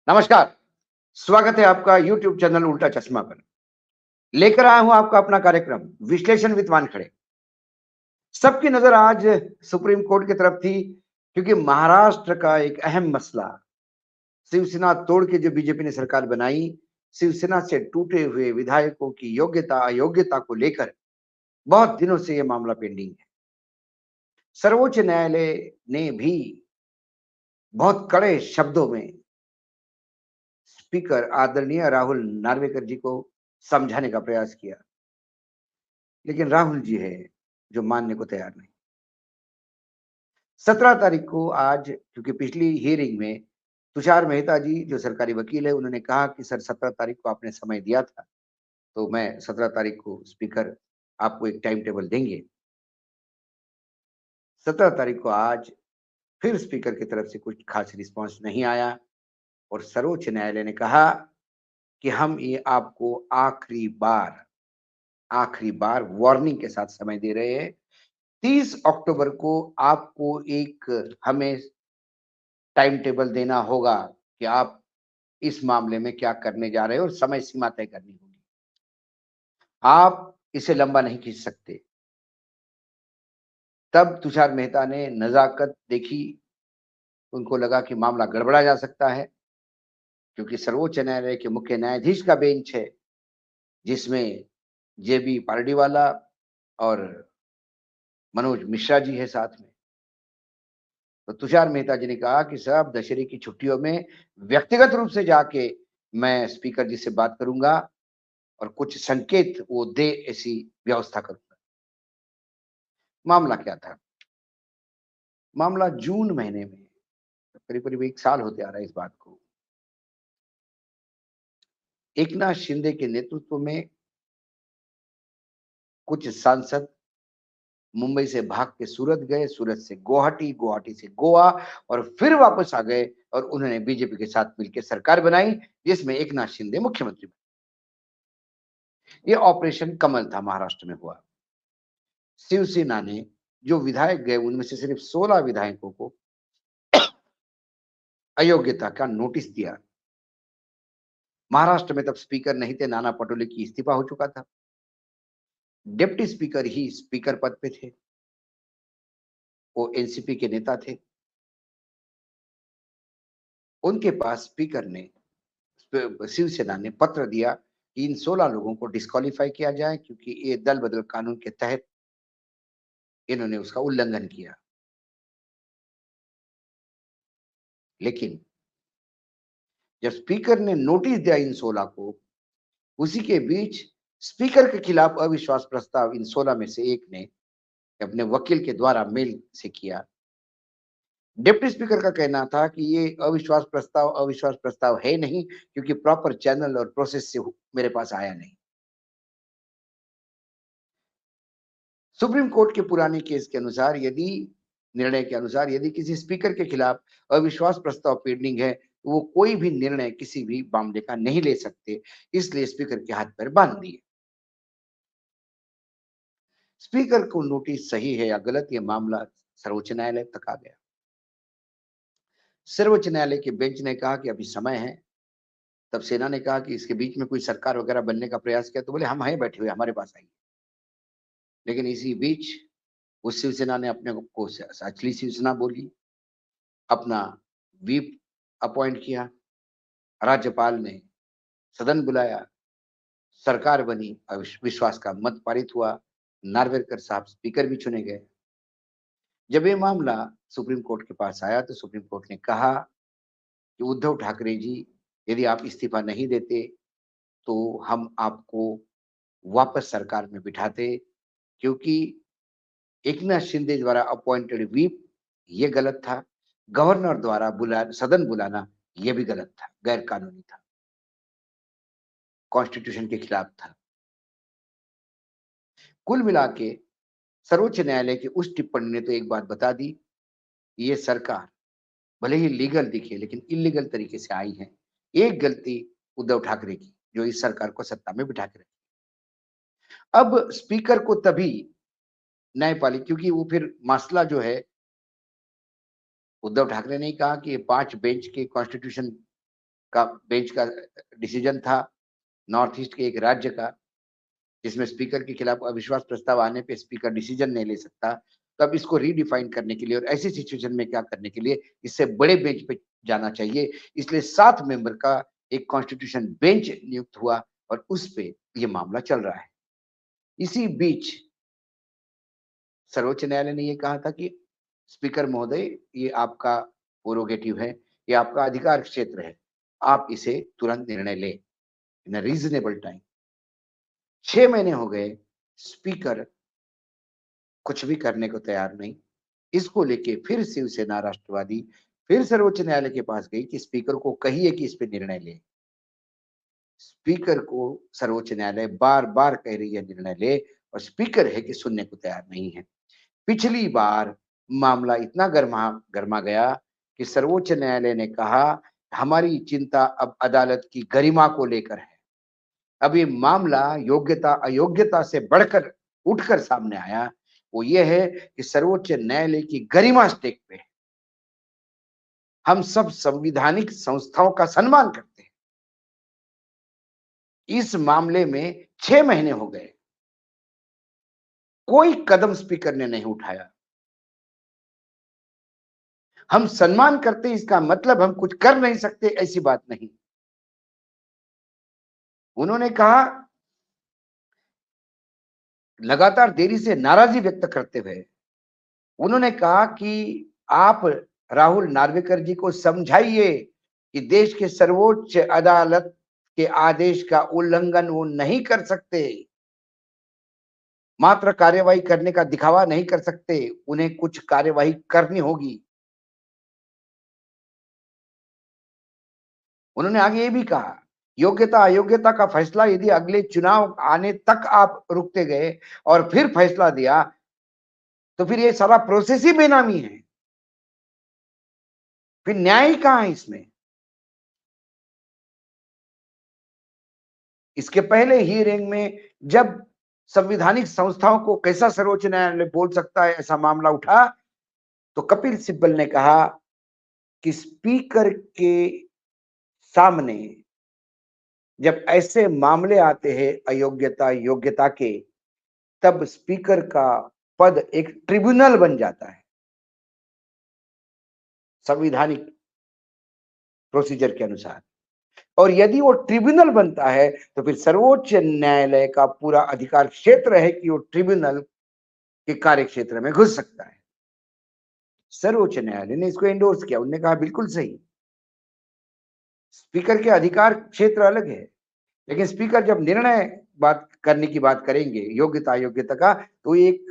नमस्कार, स्वागत है आपका यूट्यूब चैनल उल्टा चश्मा पर। लेकर आया हूं आपका अपना कार्यक्रम विश्लेषण विद वानखड़े। सबकी नजर आज सुप्रीम कोर्ट की तरफ थी क्योंकि महाराष्ट्र का एक अहम मसला शिवसेना तोड़ के जो बीजेपी ने सरकार बनाई, शिवसेना से टूटे हुए विधायकों की योग्यता अयोग्यता को लेकर बहुत दिनों से यह मामला पेंडिंग है। सर्वोच्च न्यायालय ने भी बहुत कड़े शब्दों में स्पीकर आदरणीय राहुल नार्वेकर जी को समझाने का प्रयास किया, लेकिन राहुल जी है जो मानने को तैयार नहीं। 17 तारीख को आज, क्योंकि पिछली हियरिंग में तुषार मेहता जी जो सरकारी वकील है उन्होंने कहा कि सर 17 तारीख को आपने समय दिया था, तो मैं 17 तारीख को स्पीकर आपको एक टाइम टेबल देंगे। 17 तारीख को आज फिर स्पीकर की तरफ से कुछ खास रिस्पांस नहीं आया और सर्वोच्च न्यायालय ने कहा कि हम ये आपको आखिरी बार वार्निंग के साथ समय दे रहे हैं। 30 अक्टूबर को आपको एक हमें टाइम टेबल देना होगा कि आप इस मामले में क्या करने जा रहे हो और समय सीमा तय करनी होगी। आप इसे लंबा नहीं खींच सकते। तब तुषार मेहता ने नज़ाकत देखी, उनको लगा कि मामला गड़बड़ा जा सकता है, क्योंकि सर्वोच्च न्यायालय के मुख्य न्यायाधीश का बेंच है, जिसमें जेबी पारडीवाला और मनोज मिश्रा जी है साथ में। तो तुषार मेहता जी ने कहा कि साहब दशहरे की छुट्टियों में व्यक्तिगत रूप से जाके मैं स्पीकर जी से बात करूंगा और कुछ संकेत वो दे ऐसी व्यवस्था करूंगा। मामला क्या था? मामला जून महीने में, करीब करीब 1 साल होते आ रहा है इस बात को, एकनाथ शिंदे के नेतृत्व में कुछ सांसद मुंबई से भाग के सूरत गए, सूरत से गुवाहाटी, गुवाहाटी से गोवा और फिर वापस आ गए और उन्होंने बीजेपी के साथ मिलकर सरकार बनाई, जिसमें एकनाथ शिंदे मुख्यमंत्री बने। ये ऑपरेशन कमल था, महाराष्ट्र में हुआ। शिवसेना ने जो विधायक गए उनमें से सिर्फ 16 विधायकों को अयोग्यता का नोटिस दिया। महाराष्ट्र में तब स्पीकर नहीं थे, नाना पटोले की इस्तीफा हो चुका था। डिप्टी स्पीकर ही स्पीकर पद पे थे, वो एनसीपी के नेता थे। उनके पास स्पीकर ने, शिवसेना ने पत्र दिया कि इन 16 लोगों को डिस्क्वालीफाई किया जाए, क्योंकि ये दल बदल कानून के तहत इन्होंने उसका उल्लंघन किया। लेकिन जब स्पीकर ने नोटिस दिया इन 16 को, उसी के बीच स्पीकर के खिलाफ अविश्वास प्रस्ताव इन 16 में से एक ने अपने वकील के द्वारा मेल से किया। डिप्टी स्पीकर का कहना था कि ये अविश्वास प्रस्ताव है नहीं, क्योंकि प्रॉपर चैनल और प्रोसेस से मेरे पास आया नहीं। सुप्रीम कोर्ट के पुराने केस के अनुसार, निर्णय के अनुसार यदि किसी स्पीकर के खिलाफ अविश्वास प्रस्ताव पेंडिंग है, तो वो कोई भी निर्णय किसी भी मामले का नहीं ले सकते, इसलिए स्पीकर के हाथ पैर बांध दिए। स्पीकर को नोटिस सही है या गलत, ये मामला सर्वोच्च न्यायालय तक आ गया। सर्वोच्च न्यायालय के बेंच ने कहा कि अभी समय है। तब सेना ने कहा कि इसके बीच में कोई सरकार वगैरह बनने का प्रयास किया, तो बोले हम हैं बैठे हुए, हमारे पास आइए। लेकिन इसी बीच उस शिवसेना ने अपने को असली शिवसेना बोली, अपना व्हीप अपॉइंट किया, राज्यपाल ने सदन बुलाया, सरकार बनी, विश्वास का मत पारित हुआ, नार्वेकर साहब स्पीकर भी चुने गए। जब ये मामला सुप्रीम कोर्ट के पास आया, तो सुप्रीम कोर्ट ने कहा कि उद्धव ठाकरे जी, यदि आप इस्तीफा नहीं देते तो हम आपको वापस सरकार में बिठाते, क्योंकि एकनाथ शिंदे द्वारा अपॉइंटेड व्हीप ये गलत था, गवर्नर द्वारा सदन बुलाना ये भी गलत था, गैर कानूनी था, कॉन्स्टिट्यूशन के खिलाफ था। कुल मिला के सर्वोच्च न्यायालय की उस टिप्पणी ने तो एक बात बता दी, ये सरकार भले ही लीगल दिखे लेकिन इलीगल तरीके से आई है। एक गलती उद्धव ठाकरे की, जो इस सरकार को सत्ता में बिठा के रखी। अब स्पीकर को तभी न्यायपालिका, क्योंकि वो फिर मसला जो है, उद्धव ठाकरे ने कहा कि ये 5 बेंच के कॉन्स्टिट्यूशन का बेंच का डिसीजन था, नॉर्थ ईस्ट के एक राज्य का, जिसमें स्पीकर के खिलाफ अविश्वास प्रस्ताव आने पे स्पीकर डिसीजन नहीं ले सकता। तो अब इसको रीडिफाइन करने के लिए और ऐसी सिचुएशन में क्या करने के लिए इससे बड़े बेंच पे जाना चाहिए। इसलिए 7 मेंबर का एक कॉन्स्टिट्यूशन बेंच नियुक्त हुआ और उस पे ये मामला चल रहा है। इसी बीच सर्वोच्च न्यायालय ने ये कहा था कि स्पीकर महोदय, ये आपका प्रोरोगेटिव है, ये आपका अधिकार क्षेत्र है। आप इसे तुरंत निर्णय लें इन अ रीजनेबल टाइम। 6 महीने हो गए, स्पीकर कुछ भी करने को तैयार नहीं। इसको लेके फिर शिवसेना राष्ट्रवादी फिर सर्वोच्च न्यायालय के पास गई कि स्पीकर को कहिए कि इस पे निर्णय ले। स्पीकर को सर्वोच्च न्यायालय बार-बार कह रही है निर्णय ले और स्पीकर है कि सुनने को तैयार नहीं है। पिछली बार मामला इतना गरमा गया कि सर्वोच्च न्यायालय ने कहा हमारी चिंता अब अदालत की गरिमा को लेकर है। अब ये मामला योग्यता अयोग्यता से बढ़कर उठकर सामने आया, वो ये है कि सर्वोच्च न्यायालय की गरिमा स्टेक पे है। हम सब संविधानिक संस्थाओं का सम्मान करते हैं। इस मामले में 6 महीने हो गए, कोई कदम स्पीकर ने नहीं उठाया। हम सम्मान करते इसका मतलब हम कुछ कर नहीं सकते ऐसी बात नहीं। उन्होंने कहा, लगातार देरी से नाराजगी व्यक्त करते हुए उन्होंने कहा कि आप राहुल नार्वेकर जी को समझाइए कि देश के सर्वोच्च अदालत के आदेश का उल्लंघन वो नहीं कर सकते, मात्र कार्यवाही करने का दिखावा नहीं कर सकते, उन्हें कुछ कार्यवाही करनी होगी। उन्होंने आगे ये भी कहा, योग्यता अयोग्यता का फैसला यदि अगले चुनाव आने तक आप रुकते गए और फिर फैसला दिया तो फिर ये सारा प्रोसेस ही बेनामी है। फिर न्याय ही कहां है इसमें। इसके पहले हियरिंग में जब संवैधानिक संस्थाओं को कैसा सर्वोच्च न्यायालय बोल सकता है ऐसा मामला उठा, तो कपिल सिब्बल ने कहा कि स्पीकर के सामने जब ऐसे मामले आते हैं अयोग्यता योग्यता के, तब स्पीकर का पद एक ट्रिब्यूनल बन जाता है संवैधानिक प्रोसीजर के अनुसार। और यदि वो ट्रिब्यूनल बनता है तो फिर सर्वोच्च न्यायालय का पूरा अधिकार क्षेत्र है कि वो ट्रिब्यूनल के कार्य क्षेत्र में घुस सकता है। सर्वोच्च न्यायालय ने इसको एंडोर्स किया। उन्होंने कहा बिल्कुल सही, स्पीकर के अधिकार क्षेत्र अलग है, लेकिन स्पीकर जब निर्णय बात करने की बात करेंगे योग्यता अयोग्यता का, तो एक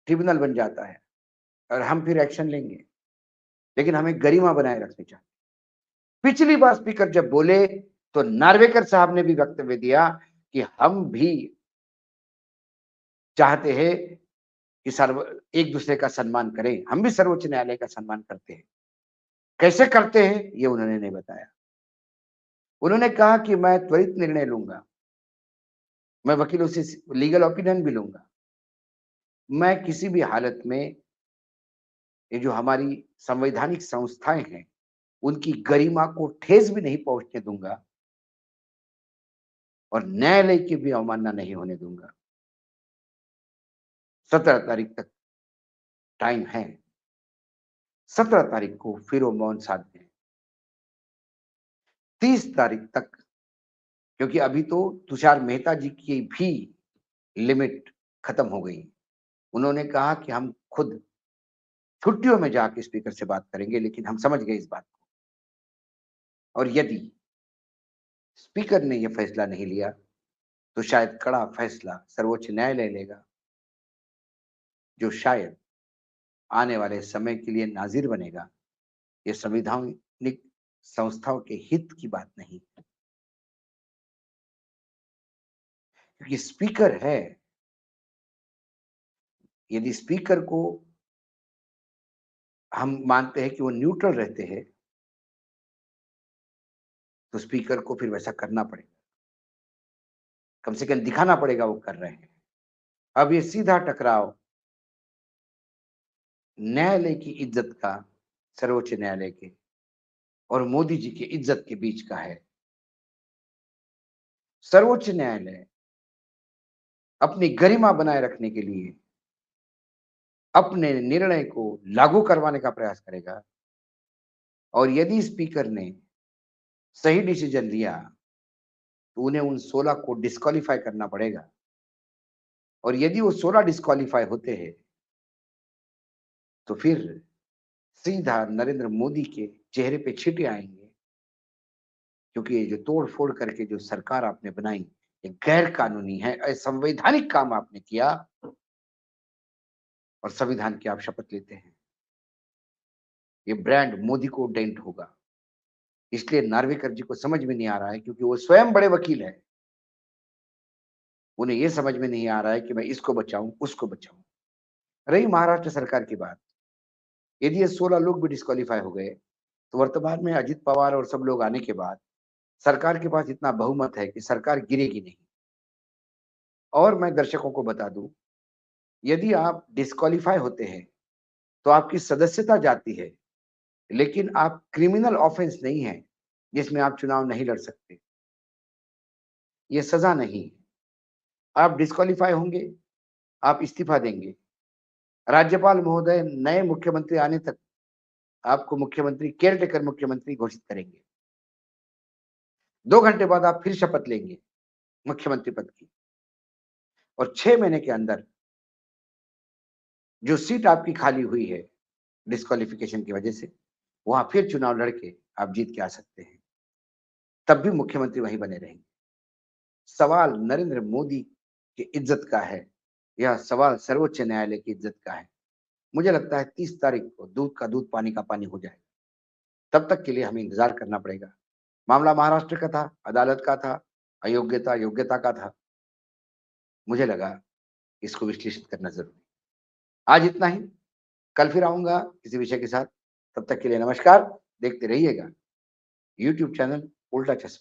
ट्रिब्यूनल बन जाता है और हम फिर एक्शन लेंगे, लेकिन हमें गरिमा बनाए रखनी चाहिए। पिछली बार स्पीकर जब बोले तो नार्वेकर साहब ने भी वक्तव्य दिया कि हम भी चाहते हैं कि सर्व एक दूसरे का सम्मान करें, हम भी सर्वोच्च न्यायालय का सम्मान करते हैं। कैसे करते हैं ये उन्होंने नहीं बताया। उन्होंने कहा कि मैं त्वरित निर्णय लूंगा, मैं वकीलों से लीगल ओपिनियन भी लूंगा, मैं किसी भी हालत में ये जो हमारी संवैधानिक संस्थाएं हैं उनकी गरिमा को ठेस भी नहीं पहुंचने दूंगा और न्यायालय की भी अवमानना नहीं होने दूंगा। 17 तारीख तक टाइम है, 17 तारीख को फिर वो मौन साध दें, 30 तारीख तक, क्योंकि अभी तो तुषार मेहता जी की भी लिमिट खत्म हो गई। उन्होंने कहा कि हम खुद छुट्टियों में जाके स्पीकर से बात करेंगे, लेकिन हम समझ गए इस बात को। और यदि स्पीकर ने यह फैसला नहीं लिया तो शायद कड़ा फैसला सर्वोच्च न्यायालय लेगा, जो शायद आने वाले समय के लिए नाजिर बनेगा। ये संवैधानिक संस्थाओं के हित की बात नहीं, क्योंकि स्पीकर है। यदि स्पीकर को हम मानते हैं कि वो न्यूट्रल रहते हैं, तो स्पीकर को फिर वैसा करना पड़ेगा, कम से कम दिखाना पड़ेगा वो कर रहे हैं। अब ये सीधा टकराव न्यायालय की इज्जत का, सर्वोच्च न्यायालय के और मोदी जी की इज्जत के बीच का है। सर्वोच्च न्यायालय अपनी गरिमा बनाए रखने के लिए अपने निर्णय को लागू करवाने का प्रयास करेगा और यदि स्पीकर ने सही डिसीजन लिया तो उन्हें उन 16 को डिस्क्वालीफाई करना पड़ेगा और यदि वो 16 डिस्क्वालीफाई होते हैं तो फिर सीधा नरेंद्र मोदी के चेहरे पे छींटे आएंगे, क्योंकि ये जो तोड़-फोड़ करके जो सरकार आपने बनाई, ये गैर कानूनी है, असंवैधानिक काम आपने किया और संविधान की आप शपथ लेते हैं। ये ब्रांड मोदी को डेंट होगा। इसलिए नार्वेकर जी को समझ में नहीं आ रहा है, क्योंकि वो स्वयं बड़े वकील हैं। उन्हें ये समझ में नहीं आ रहा है कि मैं इसको बचाऊँ, उसको बचाऊँ। रही महाराष्ट्र सरकार की बात, यदि ये 16 लोग भी डिस्क्वालीफाई हो गए, तो वर्तमान में अजित पवार और सब लोग आने के बाद सरकार के पास इतना बहुमत है कि सरकार गिरेगी नहीं। और मैं दर्शकों को बता दूं, यदि आप डिस्क्वालीफाई होते हैं तो आपकी सदस्यता जाती है, लेकिन आप क्रिमिनल ऑफेंस नहीं है जिसमें आप चुनाव नहीं लड़ सकते। ये सजा नहीं है। आप डिस्क्वालीफाई होंगे, आप इस्तीफा देंगे, राज्यपाल महोदय नए मुख्यमंत्री आने तक आपको मुख्यमंत्री, केयरटेकर मुख्यमंत्री घोषित करेंगे। 2 घंटे बाद आप फिर शपथ लेंगे मुख्यमंत्री पद की और 6 महीने के अंदर जो सीट आपकी खाली हुई है डिस्क्वालिफिकेशन की वजह से, वहां फिर चुनाव लड़के आप जीत के आ सकते हैं। तब भी मुख्यमंत्री वहीं बने रहेंगे। सवाल नरेंद्र मोदी की इज्जत का है, यह सवाल सर्वोच्च न्यायालय की इज्जत का है। मुझे लगता है 30 तारीख को दूध का दूध पानी का पानी हो जाएगा। तब तक के लिए हमें इंतजार करना पड़ेगा। मामला महाराष्ट्र का था, अदालत का था, अयोग्यता योग्यता का था। मुझे लगा इसको विश्लेषित करना जरूरी। आज इतना ही। कल फिर आऊंगा किसी विषय के साथ। तब तक के लिए नमस्कार। देखते रहिएगा यूट्यूब चैनल उल्टा चश्मा।